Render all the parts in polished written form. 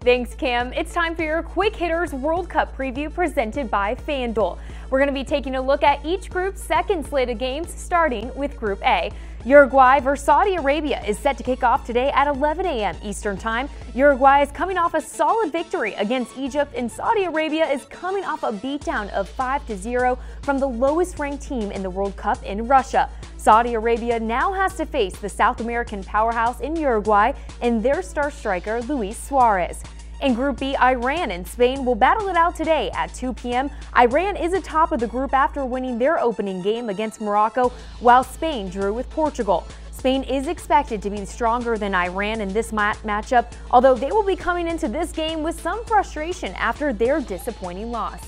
Thanks, Cam. It's time for your Quick Hitters World Cup preview presented by FanDuel. We're going to be taking a look at each group's second slate of games, starting with Group A. Uruguay versus Saudi Arabia is set to kick off today at 11 a.m. Eastern Time. Uruguay is coming off a solid victory against Egypt, and Saudi Arabia is coming off a beatdown of 5-0 from the lowest-ranked team in the World Cup in Russia. Saudi Arabia now has to face the South American powerhouse in Uruguay and their star striker Luis Suarez. In Group B, Iran and Spain will battle it out today at 2 p.m. Iran is atop of the group after winning their opening game against Morocco, while Spain drew with Portugal. Spain is expected to be stronger than Iran in this matchup, although they will be coming into this game with some frustration after their disappointing loss.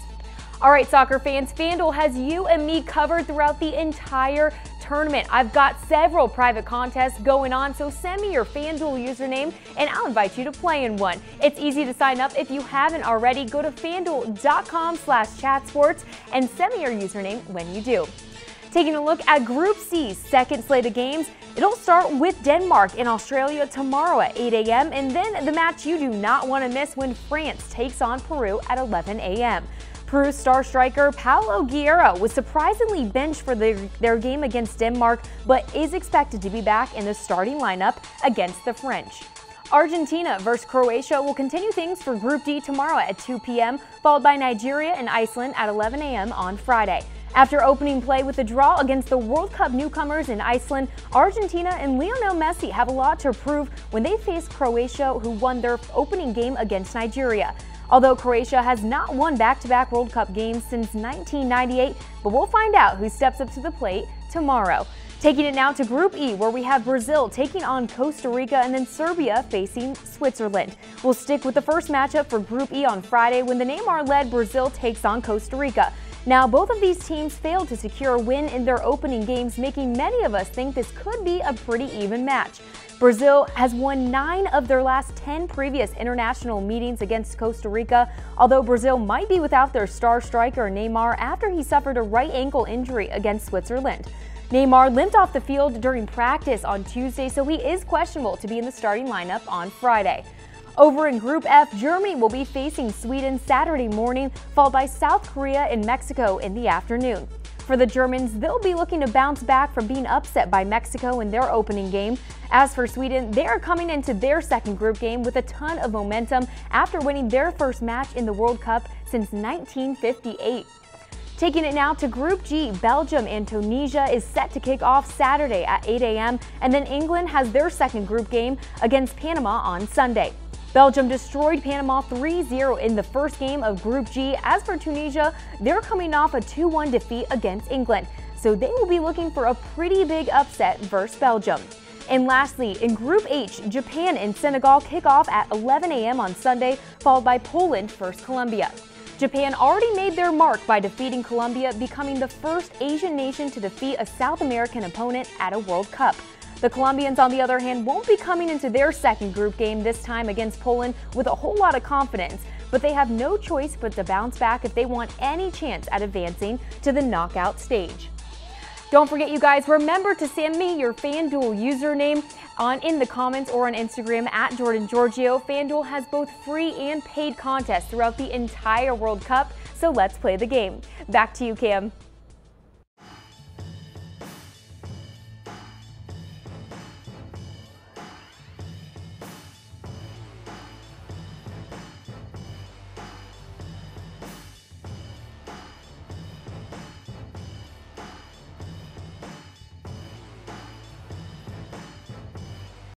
All right, soccer fans, FanDuel has you and me covered throughout the entire tournament. I've got several private contests going on, so send me your FanDuel username and I'll invite you to play in one. It's easy to sign up. If you haven't already, go to fanduel.com/chatsports and send me your username when you do. Taking a look at Group C's second slate of games, it'll start with Denmark in Australia tomorrow at 8 a.m. and then the match you do not want to miss when France takes on Peru at 11 a.m. Peru's star striker Paulo Guerra was surprisingly benched for their game against Denmark, but is expected to be back in the starting lineup against the French. Argentina versus Croatia will continue things for Group D tomorrow at 2 p.m., followed by Nigeria and Iceland at 11 a.m. on Friday. After opening play with a draw against the World Cup newcomers in Iceland, Argentina and Lionel Messi have a lot to prove when they face Croatia, who won their opening game against Nigeria. Although Croatia has not won back-to-back World Cup games since 1998, but we'll find out who steps up to the plate tomorrow. Taking it now to Group E, where we have Brazil taking on Costa Rica and then Serbia facing Switzerland. We'll stick with the first matchup for Group E on Friday when the Neymar-led Brazil takes on Costa Rica. Now, both of these teams failed to secure a win in their opening games, making many of us think this could be a pretty even match. Brazil has won 9 of their last 10 previous international meetings against Costa Rica, although Brazil might be without their star striker Neymar after he suffered a right ankle injury against Switzerland. Neymar limped off the field during practice on Tuesday, so he is questionable to be in the starting lineup on Friday. Over in Group F, Germany will be facing Sweden Saturday morning, followed by South Korea and Mexico in the afternoon. For the Germans, they'll be looking to bounce back from being upset by Mexico in their opening game. As for Sweden, they are coming into their second group game with a ton of momentum after winning their first match in the World Cup since 1958. Taking it now to Group G, Belgium and Tunisia is set to kick off Saturday at 8 a.m. and then England has their second group game against Panama on Sunday. Belgium destroyed Panama 3-0 in the first game of Group G. As for Tunisia, they're coming off a 2-1 defeat against England, so they will be looking for a pretty big upset versus Belgium. And lastly, in Group H, Japan and Senegal kick off at 11 a.m. on Sunday, followed by Poland versus Colombia. Japan already made their mark by defeating Colombia, becoming the first Asian nation to defeat a South American opponent at a World Cup. The Colombians, on the other hand, won't be coming into their second group game this time against Poland with a whole lot of confidence, but they have no choice but to bounce back if they want any chance at advancing to the knockout stage. Don't forget, you guys, remember to send me your FanDuel username in the comments or on Instagram at Jordan Giorgio. FanDuel has both free and paid contests throughout the entire World Cup, so let's play the game. Back to you, Cam.